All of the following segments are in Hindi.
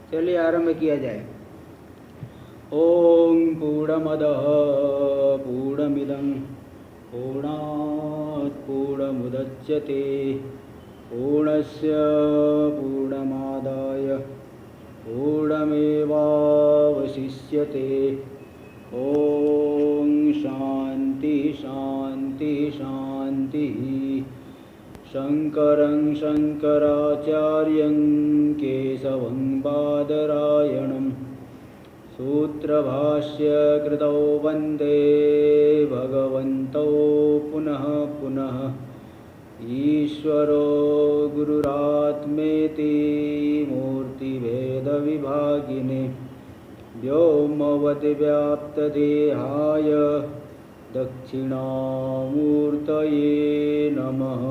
चलिए आरंभ किया जाए। ओम पूर्णमदः पूर्णमिदं पूर्णात् पूर्णमुदच्यते पूर्णस्य पूर्णमादाय पूर्णमेवावशिष्यते। ओम शांति शांति शांति। शंकरं शंकराचार्यं केशवं बादरायणं सूत्रभाष्य कृतौ वन्दे भगवन्तौ पुनः पुनः। ईश्वरो गुरुरात्मेति मूर्तिभेदविभागिने व्योमवद्व्याप्तदेहाय दक्षिणामूर्तये नमः।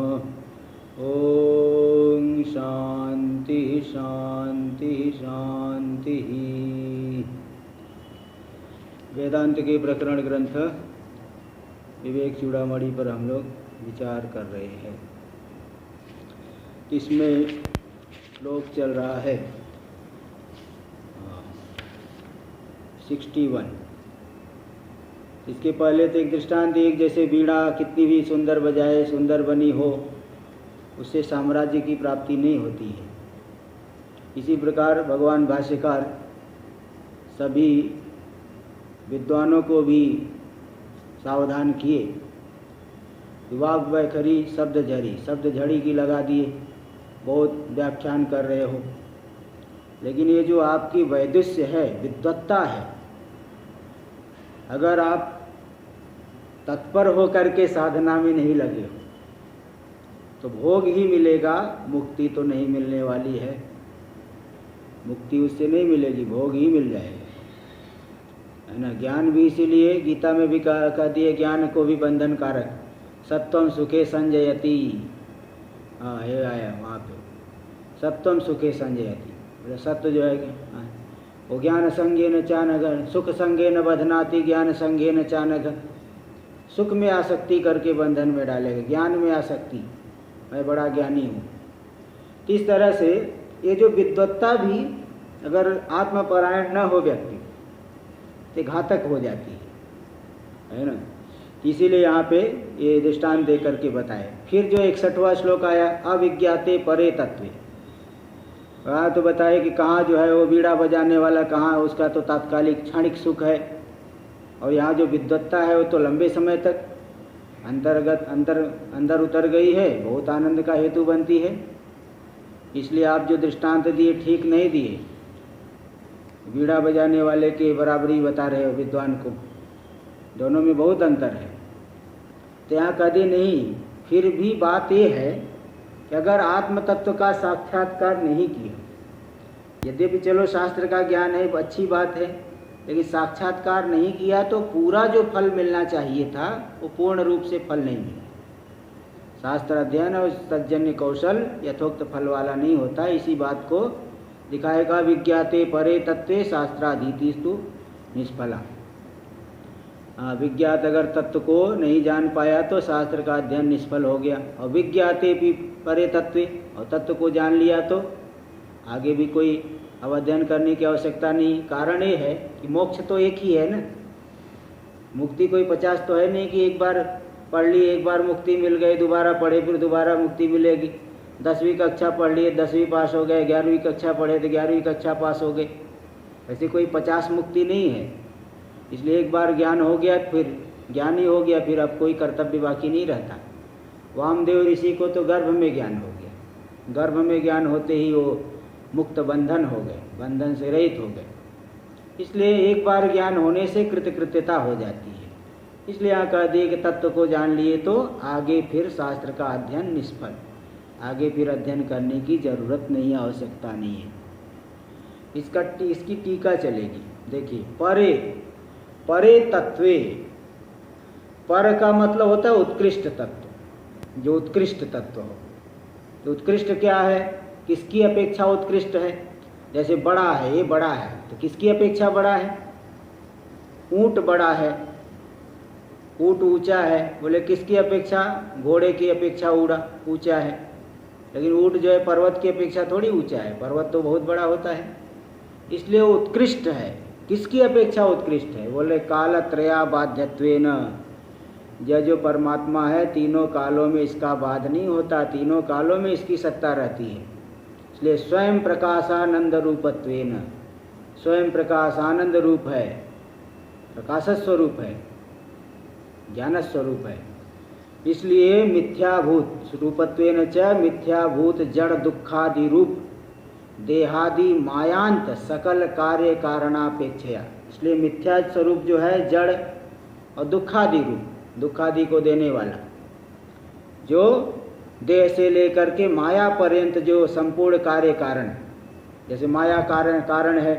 ओम शांति शांति शांति। वेदांत के प्रकरण ग्रंथ विवेक चूड़ामणि पर हम लोग विचार कर रहे हैं। इसमें श्लोक चल रहा है 61। इसके पहले तो एक दृष्टांत, एक जैसे वीणा कितनी भी सुंदर बजाए, सुंदर बनी हो, उससे साम्राज्य की प्राप्ति नहीं होती है। इसी प्रकार भगवान भाष्यकार सभी विद्वानों को भी सावधान किए। विवाक वैखरी शब्द झड़ी, शब्द झड़ी की लगा दिए, बहुत व्याख्यान कर रहे हो, लेकिन ये जो आपकी वैदुष्य है, विद्वत्ता है, अगर आप तत्पर होकर के साधना में नहीं लगे हो तो भोग ही मिलेगा, मुक्ति तो नहीं मिलने वाली है। मुक्ति उससे नहीं मिलेगी, भोग ही मिल जाएगा, है ना। ज्ञान भी इसीलिए गीता में भी कह दिए, ज्ञान को भी बंधन कारक। सत्वम सुखे संजयति, हाँ ये आया वहाँ पे, सत्वम सुखे संजयति। बोले सत्य जो है वो ज्ञान संगेन चानघ, सुख संगेन बधनाति ज्ञान संगेन चानघ। सुख में आसक्ति करके बंधन में डालेगा, ज्ञान में आसक्ति, मैं बड़ा ज्ञानी हूँ। इस तरह से ये जो विद्वत्ता भी अगर आत्मपरायण न हो व्यक्ति तो घातक हो जाती है ना। इसीलिए यहाँ पे ये दृष्टांत दे करके बताए। फिर जो 61वां श्लोक आया, अविज्ञाते परे तत्वे, वहाँ तो बताए कि कहाँ जो है वो बीड़ा बजाने वाला, कहाँ उसका तो तात्कालिक क्षणिक सुख है, और यहाँ जो विद्वत्ता है वो तो लंबे समय तक अंदर उतर गई है, बहुत आनंद का हेतु बनती है। इसलिए आप जो दृष्टांत दिए ठीक नहीं दिए, बीड़ा बजाने वाले के बराबरी बता रहे हो विद्वान को, दोनों में बहुत अंतर है। तो यहाँ कभी नहीं। फिर भी बात ये है कि अगर आत्म तत्व का साक्षात्कार नहीं किया, यद्यपि चलो शास्त्र का ज्ञान है, अच्छी बात है, लेकिन साक्षात्कार नहीं किया तो पूरा जो फल मिलना चाहिए था वो पूर्ण रूप से फल नहीं मिला। शास्त्र अध्ययन और तज्जन्य कौशल यथोक्त फल वाला नहीं होता। इसी बात को दिखाएगा, विज्ञाते परे तत्वे शास्त्राधीतिस्तु निष्फला। विज्ञात अगर तत्व को नहीं जान पाया तो शास्त्र का अध्ययन निष्फल हो गया। और विज्ञाते भी परे तत्वे, और तत्व को जान लिया तो आगे भी कोई अब अध्ययन करने की आवश्यकता नहीं। कारण ये है कि मोक्ष तो एक ही है ना, मुक्ति कोई 50 तो है नहीं कि एक बार पढ़ ली, एक बार मुक्ति मिल गई, दोबारा पढ़े फिर दोबारा मुक्ति मिलेगी। 10वीं कक्षा पढ़ लिए, 10वीं पास हो गए, 11वीं कक्षा पढ़े तो 11वीं कक्षा पास हो गए। ऐसी कोई 50 मुक्ति नहीं है। इसलिए एक बार ज्ञान हो गया, फिर ज्ञान ही हो गया, फिर अब कोई कर्तव्य बाकी नहीं रहता। वामदेव ऋषि को तो गर्भ में ज्ञान हो गया, गर्भ में ज्ञान होते ही वो मुक्त बंधन हो गए, बंधन से रहित हो गए। इसलिए एक बार ज्ञान होने से कृतकृत्यता हो जाती है। इसलिए यहाँ कह दिए कि तत्व को जान लिए तो आगे फिर शास्त्र का अध्ययन निष्फल, आगे फिर अध्ययन करने की जरूरत नहीं, आवश्यकता नहीं है। इसकी टीका चलेगी। देखिए, परे परे तत्वे, पर का मतलब होता है उत्कृष्ट तत्व, जो उत्कृष्ट तत्व हो। तो उत्कृष्ट क्या है, किसकी अपेक्षा उत्कृष्ट है। जैसे बड़ा है, ये बड़ा है तो किसकी अपेक्षा बड़ा है। ऊंट बड़ा है, ऊंट ऊंचा है, बोले किसकी अपेक्षा, घोड़े की अपेक्षा ऊंचा है। लेकिन ऊंट जो है पर्वत की अपेक्षा थोड़ी ऊंचा है, पर्वत तो बहुत बड़ा होता है। इसलिए वो उत्कृष्ट है। किसकी अपेक्षा उत्कृष्ट है? बोले कालत्रया बाध्यत्वेन, यह जो परमात्मा है तीनों कालों में इसका बाध नहीं होता, तीनों कालों में इसकी सत्ता रहती है। इसलिए स्वयं प्रकाशानंद रूपत्वेन, स्वयं प्रकाश आनंद रूप है, प्रकाश स्वरूप है, ज्ञान स्वरूप है। इसलिए मिथ्याभूत रूपत्वेन च मिथ्याभूत जड़ दुखादि रूप देहादि मायांत सकल कार्य कारणापेक्षया, इसलिए मिथ्या स्वरूप जो है जड़ और दुखादि रूप, दुखादि को देने वाला, जो देह से लेकर के माया पर्यंत जो संपूर्ण कार्य कारण, जैसे माया कारण है,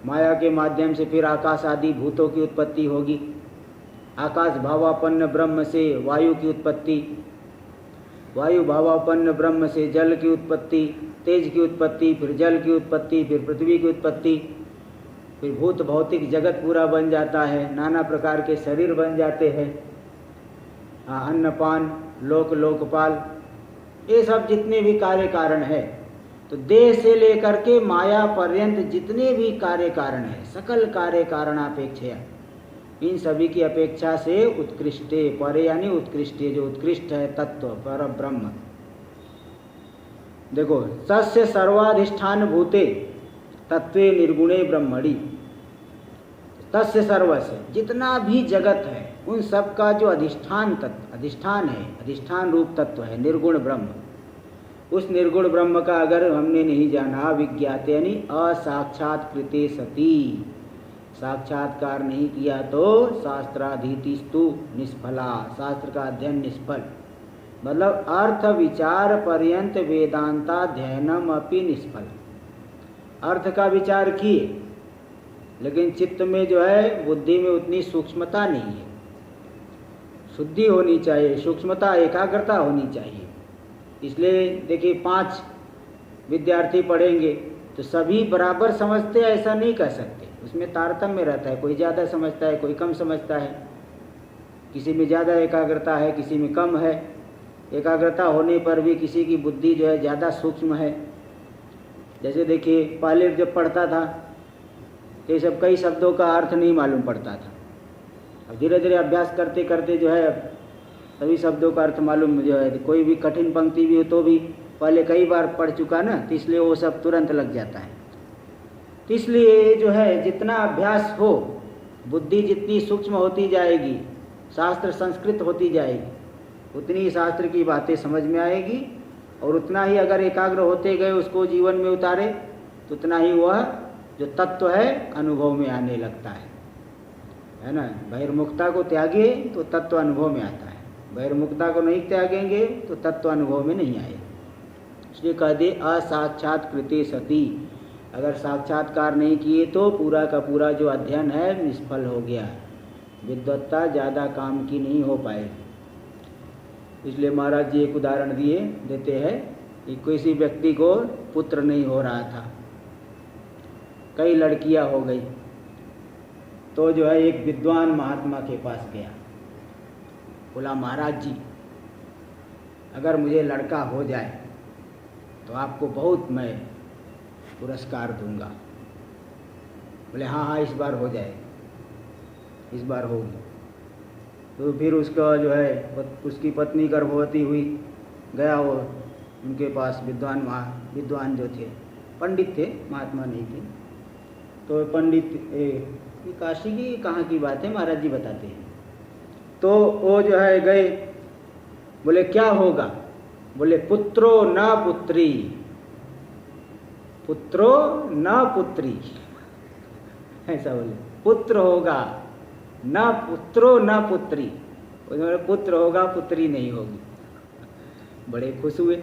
माया के माध्यम से फिर आकाश आदि भूतों की उत्पत्ति होगी, आकाश भावापन्न ब्रह्म से वायु की उत्पत्ति, वायु भावापन्न ब्रह्म से जल की उत्पत्ति, तेज की उत्पत्ति, फिर जल की उत्पत्ति, फिर पृथ्वी की उत्पत्ति, फिर भूत भौतिक जगत पूरा बन जाता है, नाना प्रकार के शरीर बन जाते हैं, अन्नपान लोकपाल, ये सब जितने भी कार्य कारण है, तो देह से लेकर के माया पर्यंत जितने भी कार्य कारण है, सकल कार्य कारणापेक्षया, इन सभी की अपेक्षा से उत्कृष्टे, परे यानी उत्कृष्टे, जो उत्कृष्ट है तत्व पर ब्रह्म। देखो, तस्य सर्वाधिष्ठान भूते तत्वे निर्गुणे ब्रह्मणि, तस्य सर्वस्य, जितना भी जगत है उन सब का जो अधिष्ठान तत्व, अधिष्ठान है, अधिष्ठान रूप तत्व है निर्गुण ब्रह्म। उस निर्गुण ब्रह्म का अगर हमने नहीं जाना, विज्ञाते यानी असाक्षात्कृते सती, साक्षात्कार नहीं किया तो शास्त्राधीतिस्तु निष्फला, शास्त्र का अध्ययन निष्फल, मतलब अर्थ विचार पर्यंत वेदांताध्ययनम अपि निष्फल। अर्थ का विचार किए, लेकिन चित्त में जो है, बुद्धि में उतनी सूक्ष्मता नहीं है, शुद्धि होनी चाहिए, सूक्ष्मता एकाग्रता होनी चाहिए। इसलिए देखिए 5 विद्यार्थी पढ़ेंगे तो सभी बराबर समझते हैं ऐसा नहीं कह सकते, उसमें तारतम्य रहता है, कोई ज़्यादा समझता है, कोई कम समझता है, किसी में ज़्यादा एकाग्रता है, किसी में कम है। एकाग्रता होने पर भी किसी की बुद्धि जो है ज़्यादा सूक्ष्म है। जैसे देखिए पहले जब पढ़ता था तो ये सब कई शब्दों का अर्थ नहीं मालूम पड़ता था, अब धीरे धीरे अभ्यास करते करते जो है सभी शब्दों का अर्थ मालूम जो है, कोई भी कठिन पंक्ति भी हो तो भी पहले कई बार पढ़ चुका ना, तो इसलिए वो सब तुरंत लग जाता है। तो इसलिए जो है जितना अभ्यास हो, बुद्धि जितनी सूक्ष्म होती जाएगी, शास्त्र संस्कृत होती जाएगी, उतनी ही शास्त्र की बातें समझ में आएगी, और उतना ही अगर एकाग्र होते गए उसको जीवन में उतारे तो उतना ही वह जो तत्व है अनुभव में आने लगता है ना। बहिर्मुखता को त्यागिए तो तत्व अनुभव में आता है, बहिर्मुखता को नहीं त्यागेंगे तो तत्व अनुभव में नहीं आएगा। इसलिए कह दे असाक्षात्कृते सती, अगर साक्षात्कार नहीं किए तो पूरा का पूरा जो अध्ययन है निष्फल हो गया, विद्वत्ता ज़्यादा काम की नहीं हो पाएगी। इसलिए महाराज जी एक उदाहरण देते हैं कि किसी व्यक्ति को पुत्र नहीं हो रहा था, कई लड़कियां हो गई, तो जो है एक विद्वान महात्मा के पास गया, बोला महाराज जी अगर मुझे लड़का हो जाए तो आपको बहुत मैं पुरस्कार दूंगा। बोले हाँ हाँ इस बार हो जाए, इस बार होगी। तो फिर उसका जो है उसकी पत्नी गर्भवती हुई, गया वो उनके पास विद्वान जो थे, पंडित थे, महात्मा नहीं थे। तो पंडित ये काशी की कहाँ की बात है, महाराज जी बताते हैं। तो वो जो है गए, बोले क्या होगा? बोले पुत्रो न पुत्री, पुत्रो न पुत्री, ऐसा बोले, पुत्र होगा न पुत्रो न पुत्री, पुत्र होगा पुत्री नहीं होगी। बड़े खुश हुए।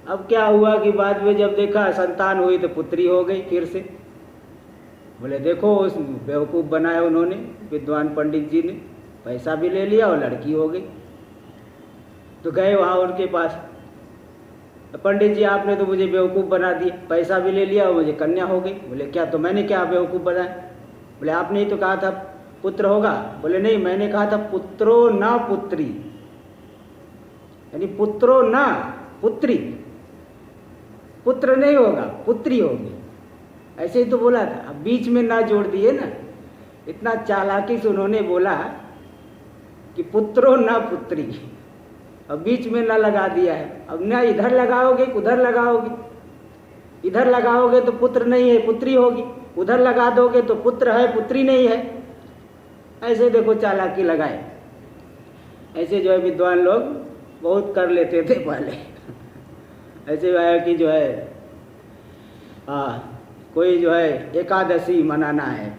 अब क्या हुआ कि बाद में जब देखा संतान हुई तो पुत्री हो गई फिर से। बोले देखो उस बेवकूफ़ बनाया उन्होंने, विद्वान पंडित जी ने, पैसा भी ले लिया और लड़की हो गई। तो गए वहाँ उनके पास, पंडित जी आपने तो मुझे बेवकूफ़ बना दिया, पैसा भी ले लिया और मुझे कन्या हो गई। बोले क्या, तो मैंने क्या बेवकूफ़ बनाया? बोले आपने ही तो कहा था पुत्र होगा। बोले नहीं, मैंने कहा था पुत्रो न पुत्री, यानी पुत्रो न पुत्री, पुत्र नहीं होगा पुत्री होगी। ऐसे ही तो बोला था, अब बीच में ना जोड़ दिए ना, इतना चालाकी से उन्होंने बोला कि पुत्रो न पुत्री, अब बीच में ना लगा दिया है। अब ना इधर लगाओगे उधर लगाओगे, इधर लगाओगे तो पुत्र नहीं है पुत्री होगी, उधर लगा दोगे तो पुत्र है पुत्री नहीं है। ऐसे देखो चालाकी लगाए, ऐसे जो है विद्वान लोग बहुत कर लेते थे पहले। ऐसे है कि जो है कोई जो है एकादशी मनाना है,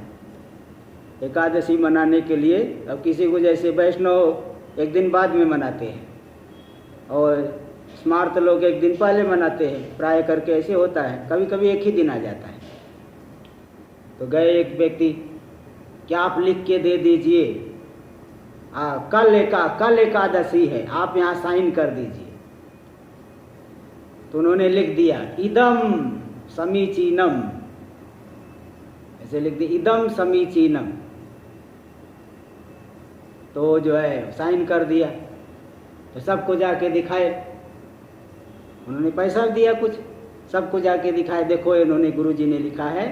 एकादशी मनाने के लिए अब किसी को जैसे वैष्णव एक दिन बाद में मनाते हैं और स्मार्त लोग एक दिन पहले मनाते हैं, प्राय करके ऐसे होता है, कभी कभी एक ही दिन आ जाता है। तो गए एक व्यक्ति, क्या आप लिख के दे दीजिए, कल एकादशी है, आप यहाँ साइन कर दीजिए। तो उन्होंने लिख दिया इदम समीचीनम, ऐसे लिख दिया इदम समीचीनम। तो जो है साइन कर दिया, तो सबको जाके दिखाए, उन्होंने पैसा दिया कुछ, सबको जाके दिखाए, देखो इन्होंने गुरुजी ने लिखा है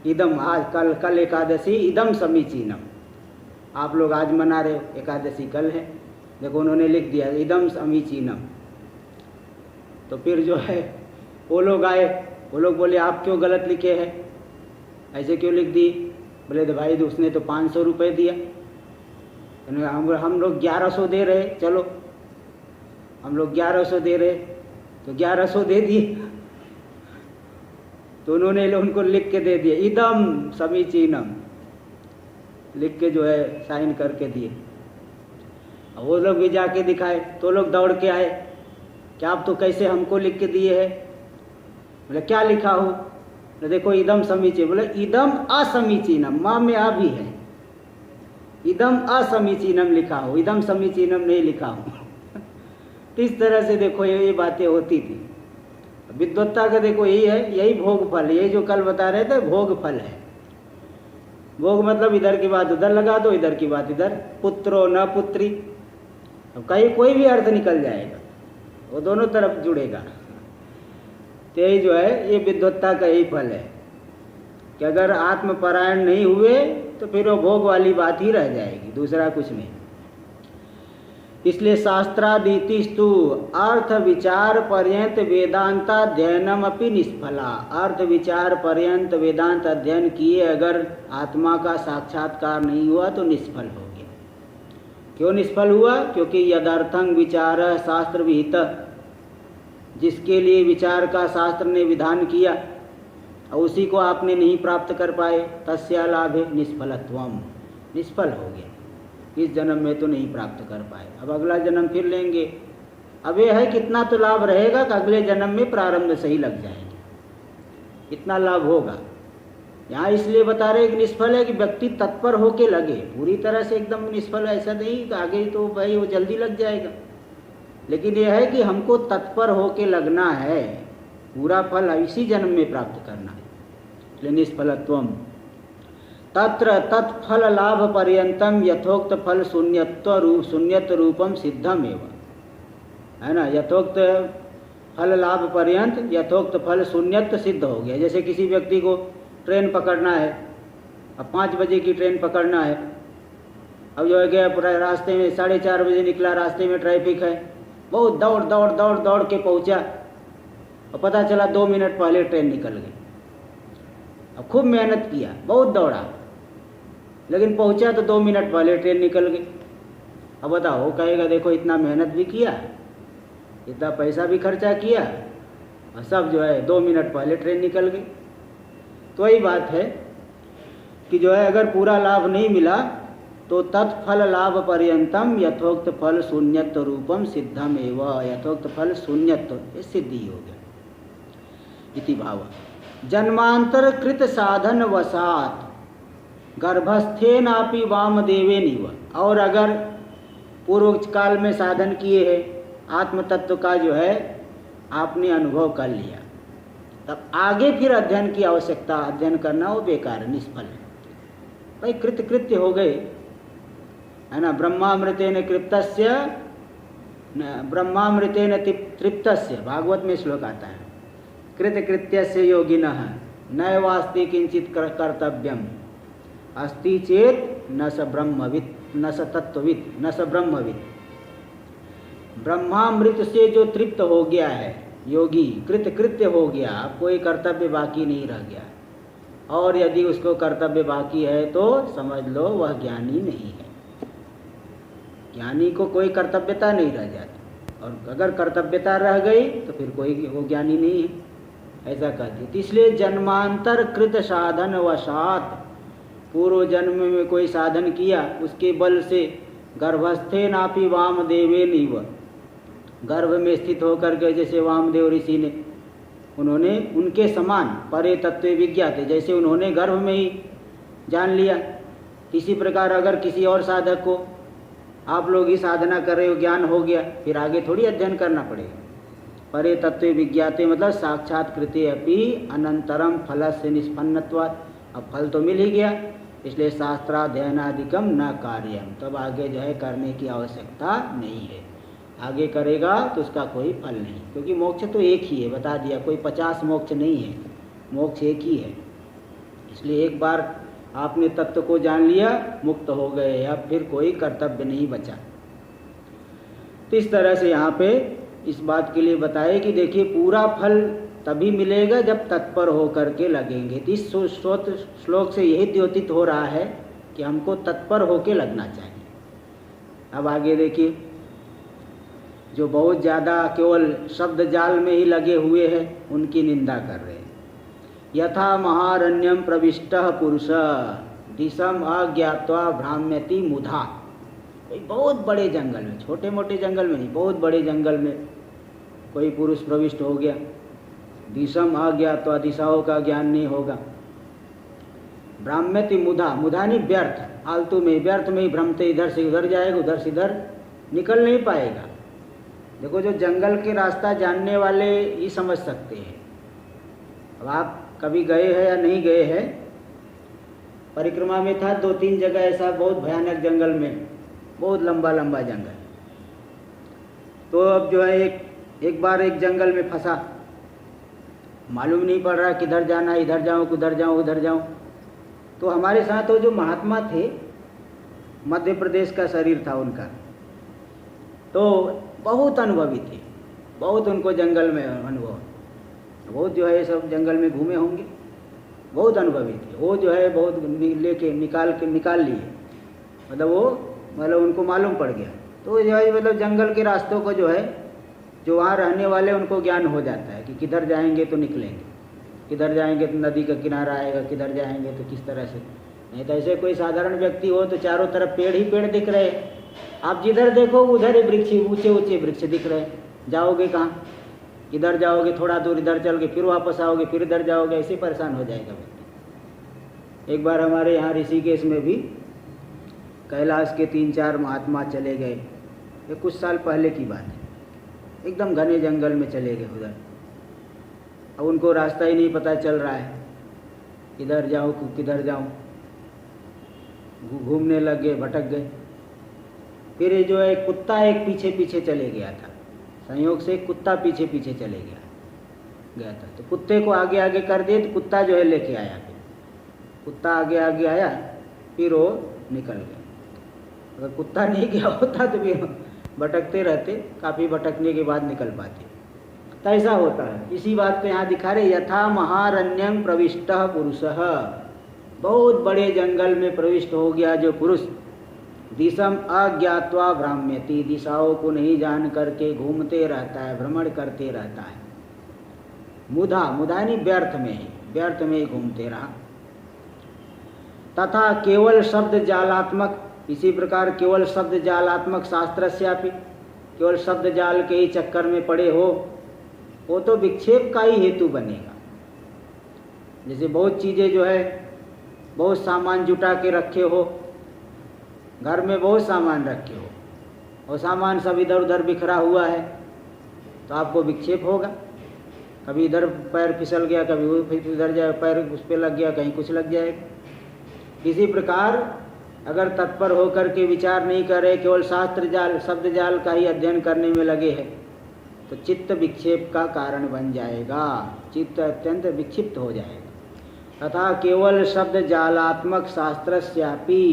इदम, आज कल एकादशी इदम समीचीनम, आप लोग आज मना रहे हो, एकादशी कल है, देखो उन्होंने लिख दिया इदम समीचीनम। तो फिर जो है वो लोग आए, वो लोग बोले आप क्यों गलत लिखे हैं, ऐसे क्यों लिख दिए? बोले तो भाई उसने तो 500 रुपये दिया, हम लोग 1100 दे रहे, चलो हम लोग 1100 दे रहे, तो 1100 दे दिए। तो उन्होंने उनको लिख के दे दिए इदम समीचीनम, लिख के जो है साइन करके दिए। वो लोग भी जाके दिखाए, तो लोग दौड़ के आए, क्या आप तो कैसे हमको लिख के दिए है? बोले क्या लिखा हो? बोले देखो इदम समीचीनम। बोले इदम असमीचीनम, माँ में आ भी है, इदम असमीचीनम लिखा हो, इदम समीचीनम नहीं लिखा हो। इस तरह से देखो ये बातें होती थी। विद्वत्ता का देखो यही है, यही भोग फल, यही जो कल बता रहे थे भोग फल है। भोग मतलब इधर की बात उधर लगा दो, इधर की बात इधर, पुत्रो न पुत्री, अब कहीं कोई भी अर्थ निकल जाएगा, वो दोनों तरफ जुड़ेगा। तो यही जो है ये विद्वत्ता का यही फल है कि अगर आत्मपरायण नहीं हुए तो फिर वो भोग वाली बात ही रह जाएगी, दूसरा कुछ नहीं। इसलिए शास्त्रादितिस्तु अर्थ विचार पर्यंत वेदांताध्ययनम अपि निष्फला, अर्थ विचार पर्यंत वेदांत अध्ययन किए अगर आत्मा का साक्षात्कार नहीं हुआ तो निष्फल हो गया। क्यों निष्फल हुआ? क्योंकि यदर्थं विचार शास्त्र विहित, जिसके लिए विचार का शास्त्र ने विधान किया और उसी को आपने नहीं प्राप्त कर पाए, तस्या लाभे निष्फलत्वम, निष्फल हो गया, इस जन्म में तो नहीं प्राप्त कर पाए, अब अगला जन्म फिर लेंगे। अब ये है कितना तो लाभ रहेगा कि अगले जन्म में प्रारंभ से ही लग जाएंगे, इतना लाभ होगा। यहाँ इसलिए बता रहे कि निष्फल है कि व्यक्ति तत्पर होके लगे, पूरी तरह से एकदम निष्फल ऐसा नहीं, आगे तो भाई वो जल्दी लग जाएगा, लेकिन यह है कि हमको तत्पर होके लगना है, पूरा फल इसी जन्म में प्राप्त करना है। इसलिए निष्फलत्वम तत्र तत्फल लाभ पर्यंतम यथोक्त फल शून्यत्व रूपम सिद्धम एवं, है ना, यथोक्त फल लाभ पर्यंत यथोक्त फल शून्यत्व सिद्ध हो गया। जैसे किसी व्यक्ति को ट्रेन पकड़ना है, अब 5 बजे की ट्रेन पकड़ना है, अब जो है गया रास्ते में 4:30 बजे निकला, रास्ते में ट्रैफिक है, बहुत दौड़ दौड़ दौड़ दौड़ के पहुंचा और पता चला 2 मिनट पहले ट्रेन निकल गई। अब खूब मेहनत किया, बहुत दौड़ा, लेकिन पहुंचा तो 2 मिनट पहले ट्रेन निकल गई। अब बताओ, वो कहेगा देखो इतना मेहनत भी किया, इतना पैसा भी खर्चा किया और सब जो है 2 मिनट पहले ट्रेन निकल गई। तो वही बात है कि जो है अगर पूरा लाभ नहीं मिला तो तत्फल लाभ पर्यंतम यथोक्त फल शून्यत्व रूपम सिद्धम एवं, यथोक्त फल शून्यत्व, ये सिद्धि हो गया। इति भाव जन्मांतर कृत साधन वसात गर्भस्थेनापि वामदेवेनिव, और अगर पूर्व काल में साधन किए हैं, आत्म तत्व का जो है आपने अनुभव कर लिया, तब आगे फिर अध्ययन की आवश्यकता, अध्ययन करना वो बेकार है, निष्फल है। भाई कृत्य हो गए, है ना, ब्रह्मामृतेन कृप्तस्य ब्रह्मामृतेन तृप्तस्य, भागवत में श्लोक आता है, कृत्यस्य योगिनः नैवास्ति किंचित कर्तव्यम अस्ति चेत न स ब्रह्मविद न स तत्वविद न स ब्रह्मविद। ब्रह्मामृत से जो तृप्त हो गया है योगी, कृत्य हो गया, अब कोई कर्तव्य बाकी नहीं रह गया। और यदि उसको कर्तव्य बाकी है तो समझ लो वह ज्ञानी नहीं है। ज्ञानी को कोई कर्तव्यता नहीं रह जाती, और अगर कर्तव्यता रह गई तो फिर कोई वो ज्ञानी नहीं है, ऐसा कहती। इसलिए जन्मांतर कृत साधन वशात, पूर्व जन्म में कोई साधन किया उसके बल से गर्भस्थे नापि वामदेवे नीव, गर्भ में स्थित होकर के जैसे वामदेव ऋषि ने, उन्होंने उनके समान परे तत्व विज्ञाते, जैसे उन्होंने गर्भ में ही जान लिया, इसी प्रकार अगर किसी और साधक को आप लोग ही साधना कर रहे हो, ज्ञान हो गया, फिर आगे थोड़ी अध्ययन करना पड़ेगा। परे तत्व विज्ञाते मतलब साक्षात्कृते अपि अनंतरम फल से निष्पन्नत्वात्, अब फल तो मिल ही गया, इसलिए शास्त्राध्ययनादिकम न कार्यम, तब आगे जो है करने की आवश्यकता नहीं है। आगे करेगा तो उसका कोई फल नहीं, क्योंकि मोक्ष तो एक ही है, बता दिया, कोई 50 मोक्ष नहीं है, मोक्ष एक ही है। इसलिए एक बार आपने तत्व को जान लिया, मुक्त हो गए, अब फिर कोई कर्तव्य नहीं बचा। तो इस तरह से यहाँ पे इस बात के लिए बताए कि देखिए पूरा फल तभी मिलेगा जब तत्पर हो करके लगेंगे। तो इस श्लोक से यही द्योतित हो रहा है कि हमको तत्पर होके लगना चाहिए। अब आगे देखिए, जो बहुत ज़्यादा केवल शब्द जाल में ही लगे हुए हैं उनकी निंदा कर रहे हैं। यथा महारण्यम प्रविष्टः पुरुष दिशम अज्ञात्वा भ्राम्यति मुधा, बहुत बड़े जंगल में, छोटे मोटे जंगल में नहीं, बहुत बड़े जंगल में कोई पुरुष प्रविष्ट हो गया, दिशम अज्ञात्वा, दिशाओं का ज्ञान नहीं होगा, भ्राम्यति मुधा, मुधा नहीं व्यर्थ, फालतू में, व्यर्थ में ही भ्रमते, इधर से उधर जाएगा, उधर से इधर निकल नहीं पाएगा। देखो जो जंगल के रास्ता जानने वाले ही समझ सकते हैं। अब आप कभी गए हैं या नहीं गए हैं, परिक्रमा में था 2-3 जगह ऐसा बहुत भयानक जंगल में, बहुत लंबा लंबा जंगल। तो अब जो है एक बार एक जंगल में फंसा, मालूम नहीं पड़ रहा किधर जाना, इधर जाऊं किधर जाऊं उधर जाऊं। तो हमारे साथ वो जो महात्मा थे, मध्य प्रदेश का शरीर था उनका, तो बहुत अनुभवी थे, बहुत उनको जंगल में अनुभव, बहुत जो है सब जंगल में घूमे होंगे, बहुत अनुभवी थे। वो जो है बहुत लेके निकाल लिए, मतलब उनको मालूम पड़ गया। तो जो है मतलब जंगल के रास्तों को जो है, जो वहाँ रहने वाले उनको ज्ञान हो जाता है कि किधर जाएंगे तो निकलेंगे, किधर जाएंगे तो नदी का किनारा आएगा, किधर जाएंगे तो किस तरह से। नहीं तो ऐसे कोई साधारण व्यक्ति हो तो चारों तरफ पेड़ ही पेड़ दिख रहे, आप जिधर देखो उधर ही वृक्ष, ऊंचे ऊंचे वृक्ष दिख रहे, जाओगे कहाँ, इधर जाओगे थोड़ा दूर, इधर चल के फिर वापस आओगे, फिर इधर जाओगे, ऐसे परेशान हो जाएगा व्यक्ति। एक बार हमारे यहाँ ऋषिकेश में भी कैलाश के 3-4 महात्मा चले गए, ये कुछ साल पहले की बात है, एकदम घने जंगल में चले गए उधर। अब उनको रास्ता ही नहीं पता चल रहा है, इधर जाऊँ किधर जाऊँ, घूमने लग गए, भटक गए। फिर ये जो है कुत्ता एक पीछे पीछे चले गया था, संयोग से कुत्ता पीछे पीछे चले गया था, तो कुत्ते को आगे आगे कर दिए, तो कुत्ता जो है लेके आया, फिर कुत्ता आगे आगे आया, फिर वो निकल गया। अगर कुत्ता नहीं गया होता तो फिर भटकते रहते, काफ़ी भटकने के बाद निकल पाते। तो ऐसा होता है। इसी बात को यहाँ दिखा रहे, यथा महारण्यं प्रविष्टः पुरुषः, बहुत बड़े जंगल में प्रविष्ट हो गया जो पुरुष, दिशम अज्ञात्वा भ्राम्यति, दिशाओं को नहीं जान करके घूमते रहता है, भ्रमण करते रहता है। मुधा, मुधा नहीं व्यर्थ में ही, व्यर्थ में ही घूमते रहा। तथा केवल शब्द जालात्मक, इसी प्रकार केवल शब्द जालात्मक शास्त्रस्यापि, केवल शब्द जाल के ही चक्कर में पड़े हो, वो तो विक्षेप का ही हेतु बनेगा। जैसे बहुत चीज़ें जो है, बहुत सामान जुटा के रखे हो, घर में बहुत सामान रखे हो और सामान सब इधर उधर बिखरा हुआ है, तो आपको विक्षेप होगा। कभी इधर पैर फिसल गया, कभी उधर जाए पैर उस पर लग गया, कहीं कुछ लग जाएगा। इसी प्रकार अगर तत्पर होकर के विचार नहीं करे, केवल शास्त्र जाल शब्द जाल का ही अध्ययन करने में लगे हैं, तो चित्त विक्षेप का कारण बन जाएगा, चित्त अत्यंत विक्षिप्त हो जाएगा। तथा केवल शब्द जालात्मक शास्त्रस्यापि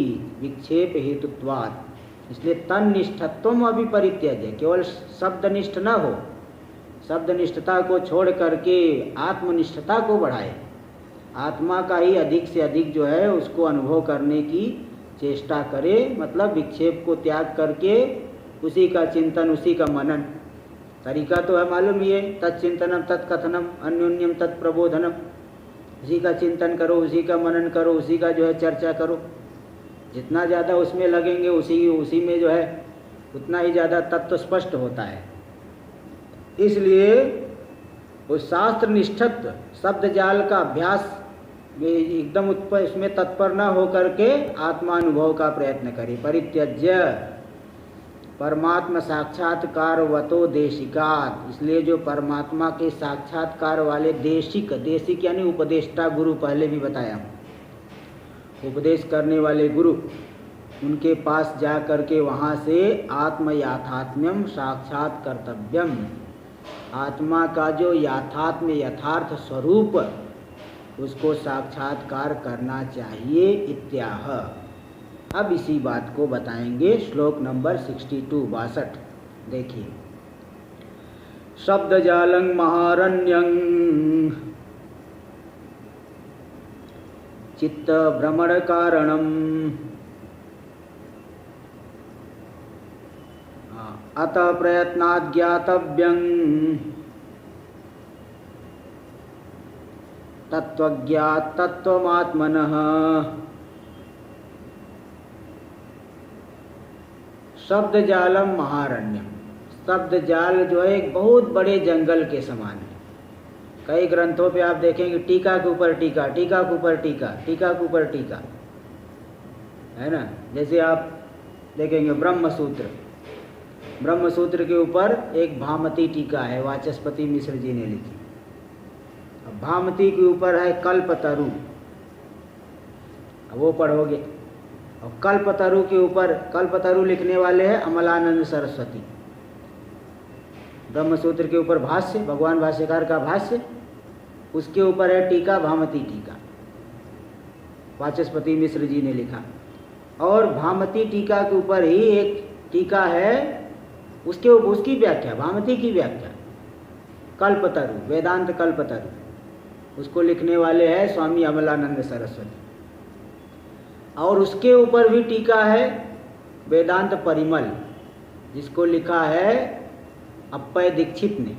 विक्षेप हेतुत्वात्, इसलिए तन्निष्ठत्वम अभिपरित्यज्य, केवल शब्दनिष्ठ न हो, शब्दनिष्ठता को छोड़ करके आत्मनिष्ठता को बढ़ाए, आत्मा का ही अधिक से अधिक जो है उसको अनुभव करने की चेष्टा करे, मतलब विक्षेप को त्याग करके उसी का चिंतन, उसी का मनन। तरीका तो है मालूम ही है, तत्चिंतनम तत्कथनम अन्योन्यम तत्प्रबोधनम, उसी का चिंतन करो, उसी का मनन करो, उसी का जो है चर्चा करो। जितना ज़्यादा उसमें लगेंगे उसी में जो है उतना ही ज़्यादा तत्व स्पष्ट होता है। इसलिए उस शास्त्र निष्ठत्व शब्द जाल का अभ्यास में एकदम उसमें तत्पर न हो करके आत्मानुभव का प्रयत्न करें। परित्यज्य परमात्मा साक्षात्कार वतो देशिकात, इसलिए जो परमात्मा के साक्षात्कार वाले देशिक, देशिक यानी उपदेष्टा गुरु, पहले भी बताया, उपदेश करने वाले गुरु, उनके पास जा करके वहाँ से आत्म याथात्म्यम साक्षात कर्तव्यम, आत्मा का जो याथात्म्य यथार्थ स्वरूप उसको साक्षात्कार करना चाहिए इत्याह। अब इसी बात को बताएंगे श्लोक नंबर 62 देखिए। शब्द जालं महारण्यं चित्त भ्रमण कारणम अतः प्रयत्नात् ज्ञातव्यं तत्वज्ञात तत्वमात्मनः। शब्द जालम महारण्यम, शब्द जाल जो है एक बहुत बड़े जंगल के समान है। कई ग्रंथों पे आप देखेंगे टीका के ऊपर टीका, टीका के ऊपर टीका, टीका के ऊपर टीका, है ना। जैसे आप देखेंगे ब्रह्मसूत्र, ब्रह्मसूत्र के ऊपर एक भामती टीका है, वाचस्पति मिश्र जी ने लिखी। अब भामती के ऊपर है कल्पतरु, वो पढ़ोगे। और कल्पतरु के ऊपर, कल्पतरु लिखने वाले हैं अमलानंद सरस्वती। ब्रह्मसूत्र के ऊपर भाष्य, भगवान भाष्यकार का भाष्य, उसके ऊपर है टीका, भामती टीका, वाचस्पति मिश्र जी ने लिखा। और भामती टीका के ऊपर ही एक टीका है, उसकी व्याख्या, भामती की व्याख्या, कल्पतरु, वेदांत कल्पतरु, उसको लिखने वाले हैं स्वामी अमलानंद सरस्वती। और उसके ऊपर भी टीका है वेदांत परिमल, जिसको लिखा है अप्पय दीक्षित ने।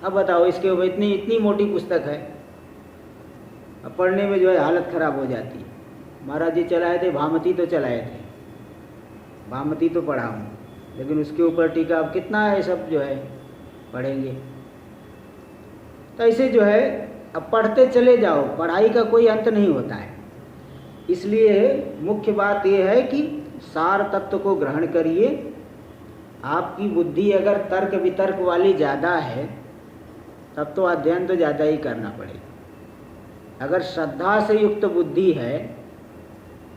अब बताओ, इसके ऊपर इतनी मोटी पुस्तक है, अब पढ़ने में जो है हालत खराब हो जाती है। महाराज जी चलाए थे, भामती तो चलाए थे, भामती तो पढ़ा हूँ, लेकिन उसके ऊपर टीका अब कितना है, सब जो है पढ़ेंगे। तो ऐसे जो है अब पढ़ते चले जाओ, पढ़ाई का कोई अंत नहीं होता है। इसलिए मुख्य बात यह है कि सार तत्व को ग्रहण करिए। आपकी बुद्धि अगर तर्क वितर्क वाली ज़्यादा है तब तो अध्ययन तो ज़्यादा ही करना पड़ेगा। अगर श्रद्धा से युक्त बुद्धि है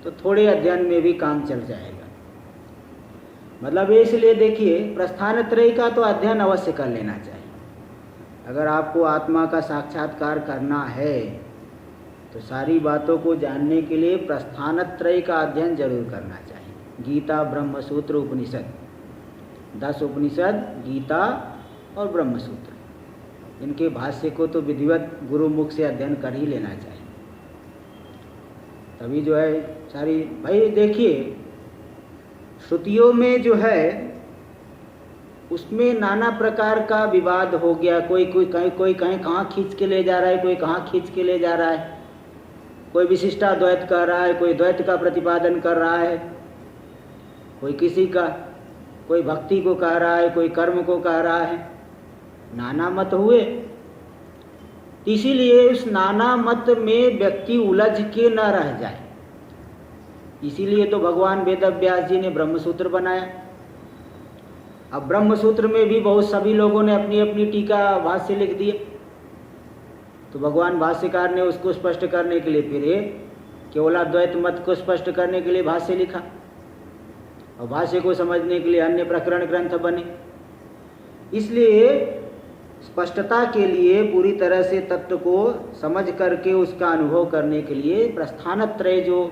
तो थोड़े अध्ययन में भी काम चल जाएगा। मतलब इसलिए देखिए, प्रस्थान त्रय का तो अध्ययन अवश्य कर लेना चाहिए। अगर आपको आत्मा का साक्षात्कार करना है तो सारी बातों को जानने के लिए प्रस्थान त्रय का अध्ययन जरूर करना चाहिए। गीता, ब्रह्मसूत्र, उपनिषद, 10 उपनिषद, गीता और ब्रह्मसूत्र, इनके भाष्य को तो विधिवत गुरु मुख से अध्ययन कर ही लेना चाहिए। तभी जो है सारी, भाई देखिए श्रुतियों में जो है उसमें नाना प्रकार का विवाद हो गया। कोई कहीं कहाँ खींच के ले जा रहा है, कोई कहाँ खींच के ले जा रहा है। कोई विशिष्टाद्वैत कर रहा है, कोई द्वैत का प्रतिपादन कर रहा है, कोई किसी का, कोई भक्ति को कह रहा है, कोई कर्म को कह रहा है। नाना मत हुए, इसीलिए उस नाना मत में व्यक्ति उलझ के न रह जाए। इसीलिए तो भगवान वेदव्यास जी ने ब्रह्मसूत्र बनाया। अब ब्रह्मसूत्र में भी बहुत सभी लोगों ने अपनी अपनी टीका भाष्य लिख दिए, तो भगवान भाष्यकार ने उसको स्पष्ट करने के लिए फिर केवलाद्वैत मत को स्पष्ट करने के लिए भाष्य लिखा, और भाष्य को समझने के लिए अन्य प्रकरण ग्रंथ बने। इसलिए स्पष्टता के लिए, पूरी तरह से तत्व को समझ करके उसका अनुभव करने के लिए प्रस्थानत्रय जो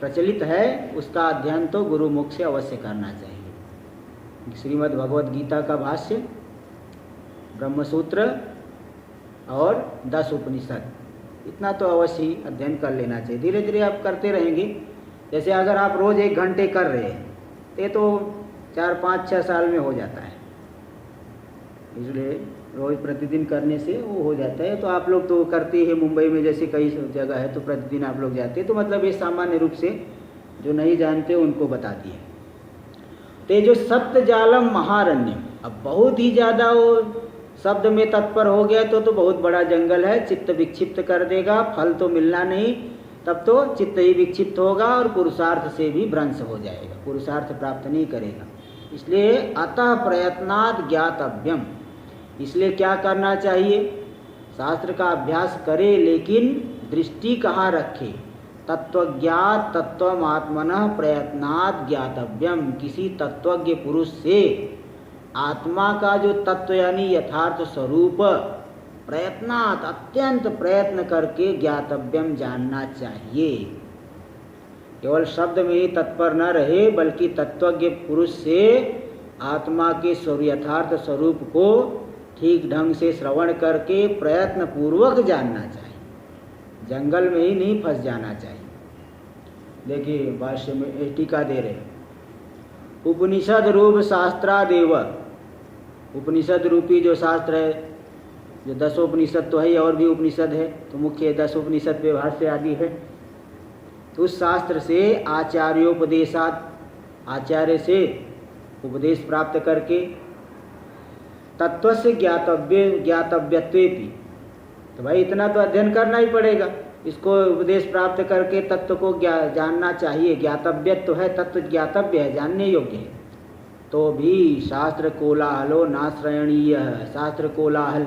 प्रचलित है उसका अध्ययन तो गुरुमुख से अवश्य करना चाहिए। श्रीमद् भगवद गीता का भाष्य, ब्रह्मसूत्र और 10 उपनिषद, इतना तो अवश्य ही अध्ययन कर लेना चाहिए। धीरे धीरे आप करते रहेंगे। जैसे अगर आप रोज़ 1 घंटे कर रहे हैं ये तो 4, 5, 6 साल में हो जाता है। इसलिए रोज़ प्रतिदिन करने से वो हो जाता है। तो आप लोग तो करते हैं, मुंबई में जैसे कई जगह है तो प्रतिदिन आप लोग जाते हैं, तो मतलब ये सामान्य रूप से जो नहीं जानते उनको बता दिए। तो ये जो सप्त जालम महारण्य, अब बहुत ही ज़्यादा वो शब्द में तत्पर हो गया तो बहुत बड़ा जंगल है, चित्त विक्षिप्त कर देगा, फल तो मिलना नहीं, तब तो चित्त ही विक्षिप्त होगा और पुरुषार्थ से भी भ्रंश हो जाएगा, पुरुषार्थ प्राप्त नहीं करेगा। इसलिए अतः प्रयत्नात् ज्ञातव्यम, इसलिए क्या करना चाहिए, शास्त्र का अभ्यास करे लेकिन दृष्टि कहाँ रखे, तत्वज्ञात तत्वमात्मनः प्रयत्नात् ज्ञातव्यम, किसी तत्वज्ञ पुरुष से आत्मा का जो तत्व यानी यथार्थ स्वरूप प्रयत्नात् अत्यंत प्रयत्न करके ज्ञातव्यम जानना चाहिए। केवल शब्द में ही तत्पर न रहे बल्कि तत्वज्ञ पुरुष से आत्मा के यथार्थ स्वरूप को ठीक ढंग से श्रवण करके प्रयत्न पूर्वक जानना चाहिए, जंगल में ही नहीं फंस जाना चाहिए। देखिए भाष्य में टीका दे रहे, उपनिषद रूप शास्त्रादेव, उपनिषद रूपी जो शास्त्र है, जो 10 उपनिषद तो है और भी उपनिषद है, तो मुख्य 10 उपनिषद पे भाष्य आदि है। तो उस शास्त्र से आचार्योपदेशात, आचार्य से उपदेश प्राप्त करके तत्व से ज्ञातव्यत्वे भी, तो भाई इतना तो अध्ययन करना ही पड़ेगा, इसको उपदेश प्राप्त करके तत्व को जानना चाहिए। ज्ञातव्यत्व है, तत्व ज्ञातव्य है, जानने योग्य है, तो भी शास्त्र कोलाहलो नाश्रयणीय, शास्त्र कोलाहल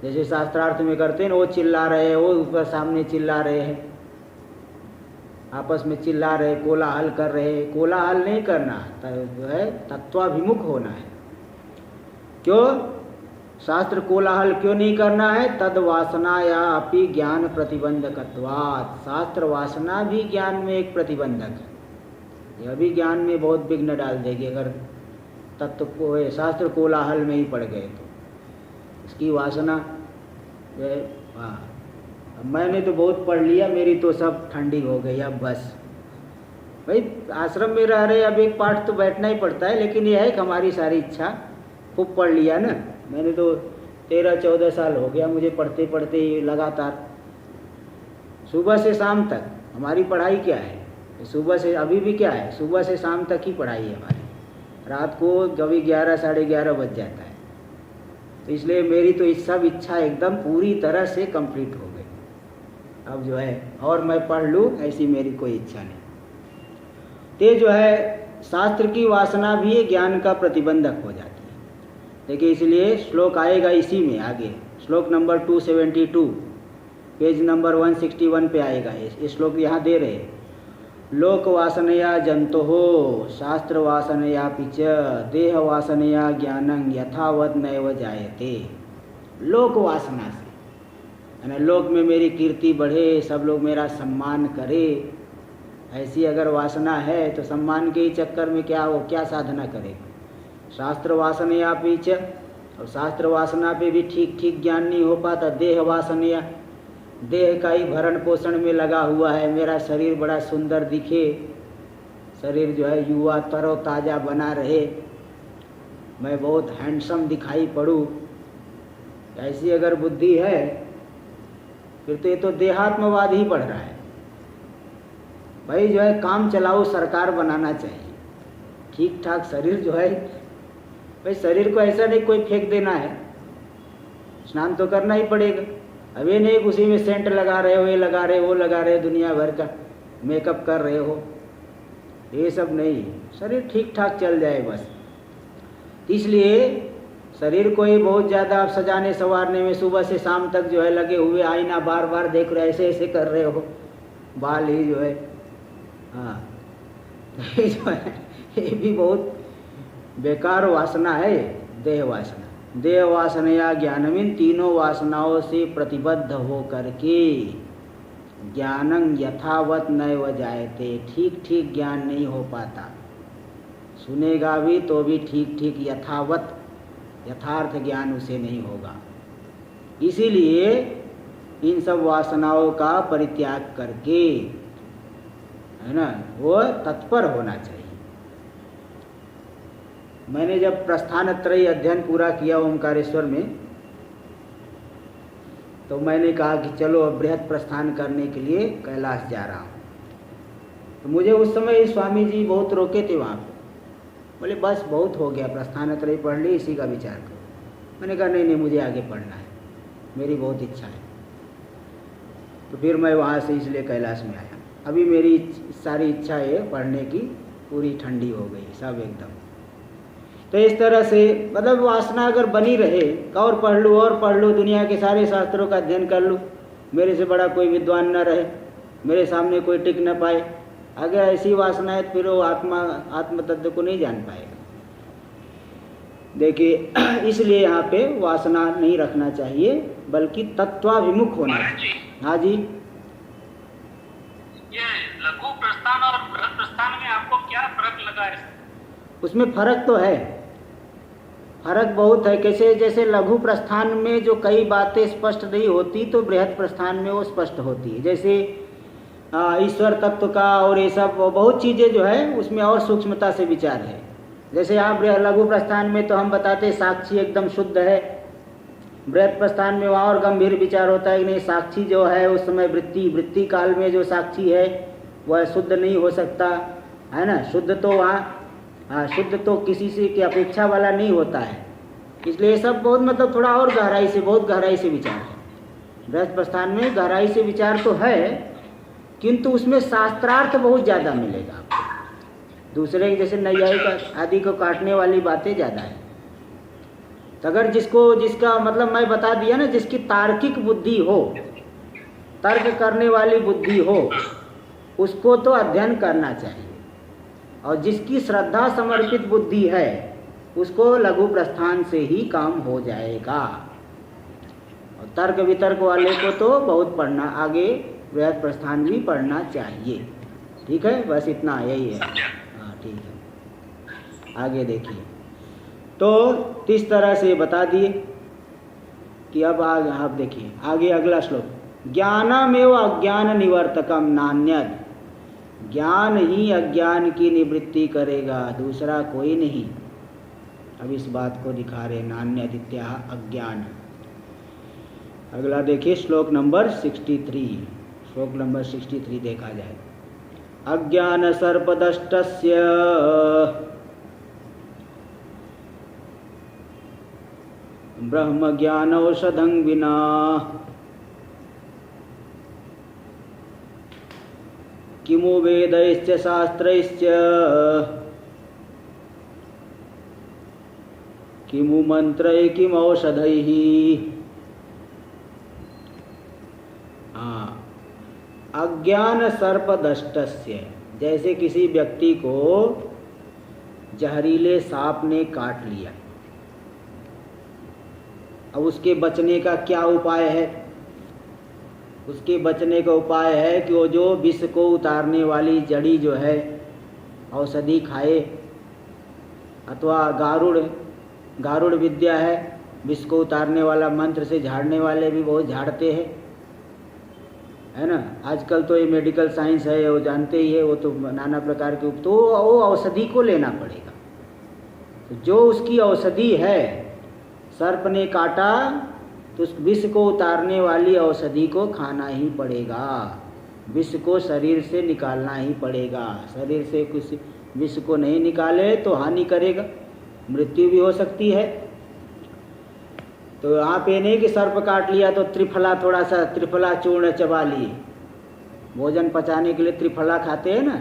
जैसे शास्त्रार्थ में करते हैं ना, वो चिल्ला रहे हैं, वो ऊपर सामने चिल्ला रहे हैं, आपस में चिल्ला रहे, कोलाहल कर रहे हैं, कोलाहल नहीं करना, जो है तत्वाभिमुख होना है। क्यों शास्त्र कोलाहल क्यों नहीं करना है, तद वासना या अपि ज्ञान प्रतिबंधकत्वात्, शास्त्र वासना भी ज्ञान में एक प्रतिबंधक है, यह भी ज्ञान में बहुत विघ्न डाल देगी अगर तत्व को शास्त्र कोलाहल में ही पड़ गए तो। इसकी वासना मैंने तो बहुत पढ़ लिया, मेरी तो सब ठंडी हो गई, अब बस भाई आश्रम में रह रहे, अब एक पाठ तो बैठना ही पड़ता है, लेकिन यह है कि हमारी सारी इच्छा खूब पढ़ लिया ना, मैंने तो 13-14 साल हो गया मुझे पढ़ते पढ़ते लगातार, सुबह से शाम तक हमारी पढ़ाई क्या है, सुबह से अभी भी क्या है, सुबह से शाम तक ही पढ़ाई है हमारी, रात को कभी 11 साढ़े 11 बज जाता है। तो इसलिए मेरी तो सब इच्छा एकदम पूरी तरह से कंप्लीट हो गई, अब जो है और मैं पढ़ लूँ ऐसी मेरी कोई इच्छा नहीं। ते जो है शास्त्र की वासना भी ज्ञान का प्रतिबंधक हो जाती है। देखिए इसलिए श्लोक आएगा इसी में आगे, श्लोक नंबर 272 पेज नंबर 161 पे आएगा ये श्लोक यहाँ दे रहे, लोक वासनया जंतो हो शास्त्र वासनया पिच देह वासनया ज्ञानं यथावत नैव जायते। लोक वासना से यानी लोक में मेरी कीर्ति बढ़े, सब लोग मेरा सम्मान करे, ऐसी अगर वासना है तो सम्मान के ही चक्कर में क्या हो, क्या साधना करेगा। शास्त्र वासनया पीछ, और शास्त्र वासना पे भी ठीक ठीक ज्ञान नहीं हो पाता। देह वासनया, देह का ही भरण पोषण में लगा हुआ है, मेरा शरीर बड़ा सुंदर दिखे, शरीर जो है युवा तरोताज़ा बना रहे, मैं बहुत हैंडसम दिखाई पड़ूँ, ऐसी अगर बुद्धि है फिर तो ये तो देहात्मवाद ही बढ़ रहा है। भाई जो है काम चलाओ सरकार बनाना चाहिए, ठीक ठाक शरीर जो है, भाई शरीर को ऐसा नहीं कोई फेंक देना है, स्नान तो करना ही पड़ेगा। अब ये नहीं उसी में सेंट लगा रहे हो, ये लगा रहे हो, वो लगा रहे हो, दुनिया भर का मेकअप कर रहे हो, ये सब नहीं, शरीर ठीक ठाक चल जाए बस। इसलिए शरीर को ही बहुत ज़्यादा आप सजाने संवारने में सुबह से शाम तक जो है लगे हुए, आईना बार बार देख रहे, ऐसे ऐसे कर रहे हो, बाल ही जो है, हाँ ये जो है ये भी बहुत बेकार वासना है, देह वासना। देह वासना या ज्ञानम, इन तीनों वासनाओं से प्रतिबद्ध हो करके ज्ञानं यथावत नैव जायते, ठीक ठीक ज्ञान नहीं हो पाता। सुनेगा भी तो भी ठीक ठीक यथावत यथार्थ ज्ञान उसे नहीं होगा। इसीलिए इन सब वासनाओं का परित्याग करके, है ना, वो तत्पर होना चाहिए। मैंने जब प्रस्थानत्रयी अध्ययन पूरा किया ओमकारेश्वर में, तो मैंने कहा कि चलो अब बृहत प्रस्थान करने के लिए कैलाश जा रहा हूँ। तो मुझे उस समय स्वामी जी बहुत रोके थे वहाँ पे, बोले बस बहुत हो गया, प्रस्थानत्रयी पढ़ ली, इसी का विचार करो। मैंने कहा नहीं नहीं, मुझे आगे पढ़ना है, मेरी बहुत इच्छा है। तो फिर मैं वहाँ से इसलिए कैलाश में आया। अभी मेरी सारी इच्छा है पढ़ने की पूरी ठंडी हो गई सब एकदम। तो इस तरह से मतलब वासना अगर बनी रहे, और पढ़ लूँ, दुनिया के सारे शास्त्रों का अध्ययन कर लूँ, मेरे से बड़ा कोई विद्वान न रहे, मेरे सामने कोई टिक न पाए, अगर ऐसी वासना है फिर वो आत्म तत्व को नहीं जान पाएगा। देखिए इसलिए यहाँ पे वासना नहीं रखना चाहिए, बल्कि तत्वाभिमुख होना चाहिए। हाँ जी, ये लघु प्रस्थान और बृहत प्रस्थान में आपको क्या फर्क लगा है? उसमें फर्क तो है, फर्क बहुत है। कैसे? जैसे लघु प्रस्थान में जो कई बातें स्पष्ट नहीं होती, तो बृहत प्रस्थान में वो स्पष्ट होती है। जैसे ईश्वर तत्व का और ये सब बहुत चीज़ें जो है उसमें और सूक्ष्मता से विचार है। जैसे यहाँ लघु प्रस्थान में तो हम बताते साक्षी एकदम शुद्ध है, बृहत प्रस्थान में वहाँ और गंभीर विचार होता है कि नहीं, साक्षी जो है उस समय वृत्ति काल में जो साक्षी है वह शुद्ध नहीं हो सकता, है ना। शुद्ध तो वहाँ शुद्ध तो किसी से की अपेक्षा वाला नहीं होता है। इसलिए सब बहुत मतलब थोड़ा और बहुत गहराई से विचार है। बृहत प्रस्थान में गहराई से विचार तो है, किंतु उसमें शास्त्रार्थ बहुत ज़्यादा मिलेगा आपको। दूसरे जैसे नैयायिक आदि को काटने वाली बातें ज़्यादा है। तो अगर जिसका मतलब मैं बता दिया ना, जिसकी तार्किक बुद्धि हो, तर्क करने वाली बुद्धि हो, उसको तो अध्ययन करना चाहिए। और जिसकी श्रद्धा समर्पित बुद्धि है, उसको लघु प्रस्थान से ही काम हो जाएगा। और तर्क वितर्क वाले को तो बहुत पढ़ना, आगे बृहत प्रस्थान भी पढ़ना चाहिए। ठीक है, बस इतना यही है। हाँ ठीक है, आगे देखिए। तो इस तरह से बता दिए कि अब आप देखिए आगे अगला श्लोक, ज्ञानमेव अज्ञान निवर्तकम नान्यद, ज्ञान ही अज्ञान की निवृत्ति करेगा, दूसरा कोई नहीं। अब इस बात को दिखा रहे, नान्यद इत्याह अज्ञान। अगला देखिए श्लोक नंबर 63, श्लोक नंबर 63 देखा जाए। अज्ञान सर्पदष्टस्य ब्रह्म ज्ञान औषधं विना किमु वेदैश्च शास्त्रैश्च किमु मंत्रै किम औषधैः। अज्ञान सर्पदष्टस्य, जैसे किसी व्यक्ति को जहरीले सांप ने काट लिया, अब उसके बचने का क्या उपाय है? उसके बचने का उपाय है कि वो जो विष को उतारने वाली जड़ी जो है औषधि खाए, अथवा गारुड़ विद्या है, विष को उतारने वाला मंत्र से झाड़ने वाले भी बहुत झाड़ते हैं, है ना। आजकल तो ये मेडिकल साइंस है, वो जानते ही है, वो तो नाना प्रकार के, तो वो औषधि को लेना पड़ेगा। तो जो उसकी औषधि है, सर्प ने काटा तो उस विष को उतारने वाली औषधि को खाना ही पड़ेगा, विष को शरीर से निकालना ही पड़ेगा। शरीर से कुछ विष को नहीं निकाले तो हानि करेगा, मृत्यु भी हो सकती है। तो यहाँ पे नहीं कि सर्प काट लिया तो थोड़ा सा त्रिफला चूर्ण चबा लिए, भोजन पचाने के लिए त्रिफला खाते हैं ना,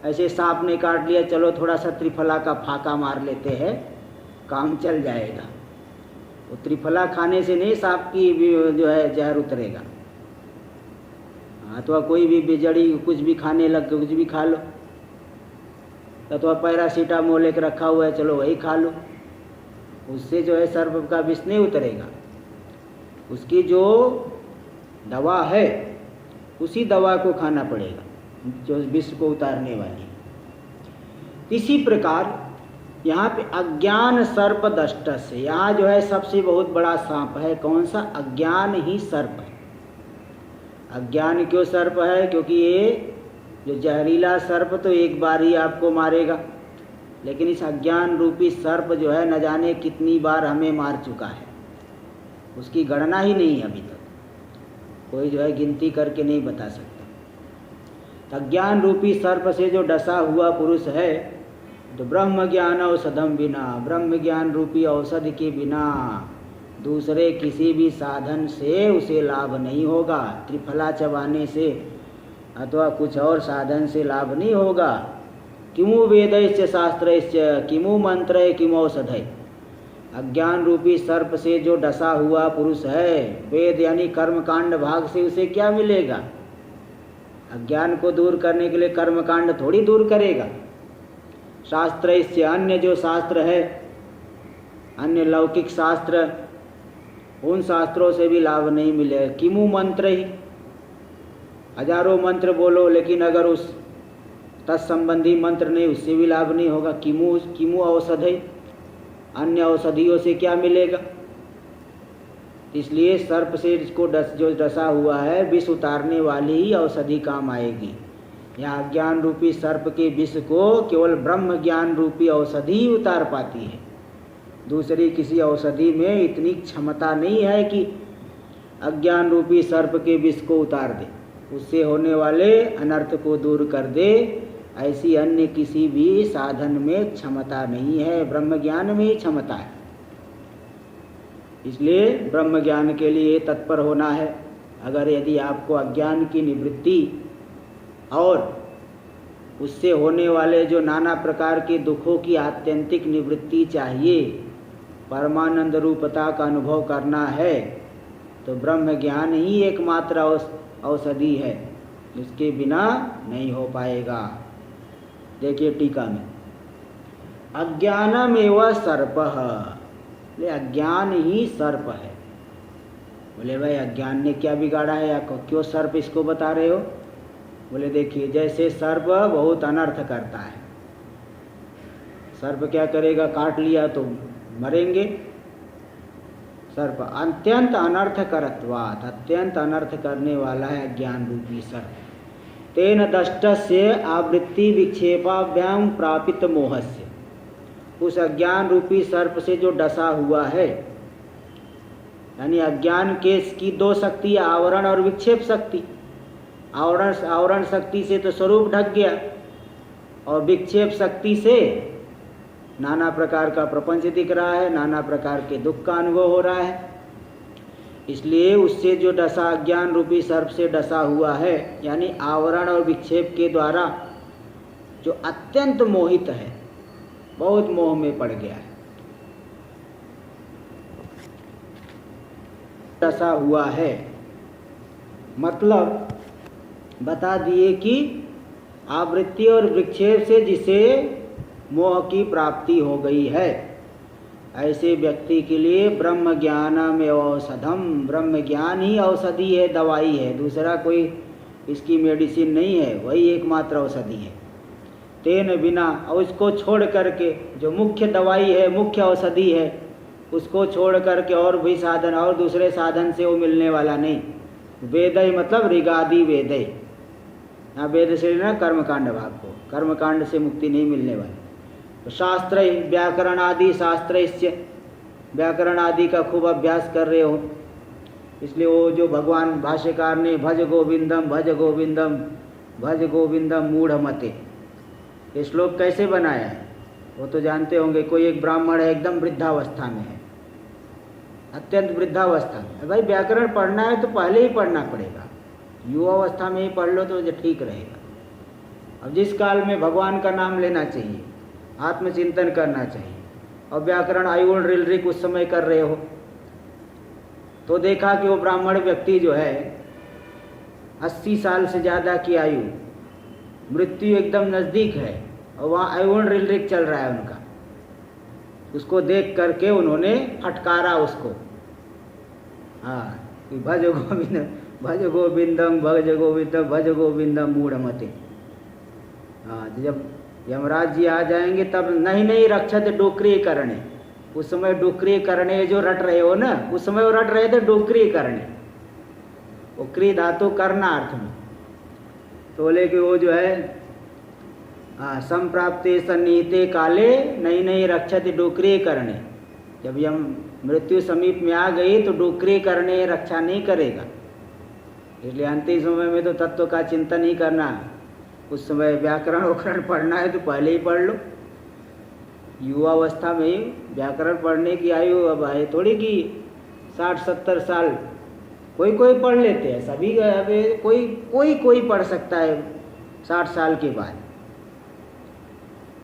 ऐसे सांप ने काट लिया, चलो थोड़ा सा त्रिफला का फाका मार लेते हैं, काम चल जाएगा। वो त्रिफला खाने से नहीं सांप की जो है जहर उतरेगा। अथवा कोई भी जड़ी कुछ भी खाने लग, कुछ भी खा लो, अथवा पैरासीटामोल एक रखा हुआ है, चलो वही खा लो, उससे जो है सर्प का विष नहीं उतरेगा। उसकी जो दवा है उसी दवा को खाना पड़ेगा जो विष को उतारने वाली है। इसी प्रकार यहाँ पे अज्ञान सर्प दष्ट से, यहाँ जो है सबसे बहुत बड़ा सांप है कौन सा? अज्ञान ही सर्प है। अज्ञान क्यों सर्प है? क्योंकि ये जो जहरीला सर्प तो एक बार ही आपको मारेगा, लेकिन इस अज्ञान रूपी सर्प जो है न जाने कितनी बार हमें मार चुका है, उसकी गणना ही नहीं अभी तक, कोई जो है गिनती करके नहीं बता सकता। अज्ञान रूपी सर्प से जो डसा हुआ पुरुष है तो ब्रह्म ज्ञान औषधम बिना, ब्रह्म ज्ञान रूपी औषधि के बिना दूसरे किसी भी साधन से उसे लाभ नहीं होगा। त्रिफला चबाने से अथवा कुछ और साधन से लाभ नहीं होगा। किमु वेदैश्च शास्त्रैश्च किमु मंत्र किमु औषधै। अज्ञान रूपी सर्प से जो डसा हुआ पुरुष है, वेद यानी कर्मकांड भाग से उसे क्या मिलेगा? अज्ञान को दूर करने के लिए कर्मकांड थोड़ी दूर करेगा। शास्त्र इससे अन्य जो शास्त्र है, अन्य लौकिक शास्त्र, उन शास्त्रों से भी लाभ नहीं मिलेगा। किमु मंत्र ही, हजारों मंत्र बोलो लेकिन अगर उस तत्संबंधी मंत्र नहीं, उससे भी लाभ नहीं होगा। किमु औषधि, अन्य औषधियों से क्या मिलेगा? इसलिए सर्प से इसको जो डसा हुआ है विष उतारने वाली ही औषधि काम आएगी। यहाँ अज्ञान रूपी सर्प के विष को केवल ब्रह्म ज्ञान रूपी औषधि ही उतार पाती है। दूसरी किसी औषधि में इतनी क्षमता नहीं है कि अज्ञान रूपी सर्प के विष को उतार दे, उससे होने वाले अनर्थ को दूर कर दे। ऐसी अन्य किसी भी साधन में क्षमता नहीं है, ब्रह्म ज्ञान में ही क्षमता है। इसलिए ब्रह्म ज्ञान के लिए तत्पर होना है। अगर यदि आपको अज्ञान की निवृत्ति और उससे होने वाले जो नाना प्रकार के दुखों की आत्यंतिक निवृत्ति चाहिए, परमानंद रूपता का अनुभव करना है, तो ब्रह्म ज्ञान ही एकमात्र औषधि है, उसके बिना नहीं हो पाएगा। देखिए टीका में, अज्ञानमेव सर्पः, बोले अज्ञान ही सर्प है। बोले भाई अज्ञान ने क्या बिगाड़ा है, या क्यों सर्प इसको बता रहे हो? बोले देखिए, जैसे सर्प बहुत अनर्थ करता है, सर्प क्या करेगा? काट लिया तो मरेंगे। सर्प अत्यंत अनर्थ करत्वात्, अत्यंत अनर्थ करने वाला है अज्ञान रूपी सर्प। तेन दष्टस्य आवृत्ति विक्षेपाभ्याम प्रापित मोहस्य, उस अज्ञान रूपी सर्प से जो डसा हुआ है, यानी अज्ञान के की दो शक्ति, आवरण और विक्षेप शक्ति। आवरण शक्ति से तो स्वरूप ढक गया, और विक्षेप शक्ति से नाना प्रकार का प्रपंच दिख रहा है, नाना प्रकार के दुख का अनुभव हो रहा है। इसलिए उससे जो डसा, अज्ञान रूपी सर्प से डसा हुआ है, यानी आवरण और विक्षेप के द्वारा जो अत्यंत मोहित है, बहुत मोह में पड़ गया है, डसा हुआ है। मतलब बता दिए कि आवृत्ति और विक्षेप से जिसे मोह की प्राप्ति हो गई है, ऐसे व्यक्ति के लिए ब्रह्म ज्ञान में औषधम, ब्रह्म ज्ञान ही औषधि है, दवाई है, दूसरा कोई इसकी मेडिसिन नहीं है, वही एकमात्र औषधि है। तेन बिना, और उसको छोड़ करके, जो मुख्य दवाई है, मुख्य औषधि है, उसको छोड़ करके और भी साधन, और दूसरे साधन से वो मिलने वाला नहीं। वेदय मतलब ऋगादि वेदय, यहाँ वेद से ना कर्मकांड भाग को, कर्मकांड से मुक्ति नहीं मिलने वाली। तो शास्त्र, व्याकरण आदि शास्त्र, इससे व्याकरण आदि का खूब अभ्यास कर रहे हो, इसलिए वो जो भगवान भाष्यकार ने भज गोविंदम भज गोविंदम भज गोविंदम मूढ़ मते, ये श्लोक कैसे बनाया है वो तो जानते होंगे। कोई एक ब्राह्मण है, एकदम वृद्धावस्था में है, अत्यंत वृद्धावस्था में। भाई व्याकरण पढ़ना है तो पहले ही पढ़ना पड़ेगा, युवावस्था में ही पढ़ लो तो ठीक रहेगा। अब जिस काल में भगवान का नाम लेना चाहिए, आत्मचिंतन करना चाहिए, और व्याकरण आयुण रिलरिक उस समय कर रहे हो, तो देखा कि वो ब्राह्मण व्यक्ति जो है 80 साल से ज़्यादा की आयु, मृत्यु एकदम नज़दीक है, और वहाँ आयुण रिलरिक चल रहा है उनका। उसको देख करके उन्होंने फटकारा उसको, हाँ, कि भज गोविंदम भज गोविंदम मूढ़मते। हाँ, जब यमराज जी आ जाएंगे तब नहीं रक्षत डोकरी करने, उस समय डोकरी करने जो रट रहे हो ना, उस समय वो रट रहे थे डोकरी करने, वो क्री धातु करना अर्थ में। तो बोले कि वो जो है संप्राप्ते सन्नीते काले नहीं रक्षति डोकरी करने, जब यम मृत्यु समीप में आ गई तो डोकरी करने रक्षा नहीं करेगा। इसलिए अंतिम समय में तो तत्व का चिंतन ही करना। उस समय व्याकरण उकरण पढ़ना है तो पहले ही पढ़ लो। युवावस्था में ही व्याकरण पढ़ने की आयु अब आए थोड़ी कि 60-70 साल, कोई पढ़ लेते हैं, सभी कोई पढ़ सकता है 60 साल के बाद।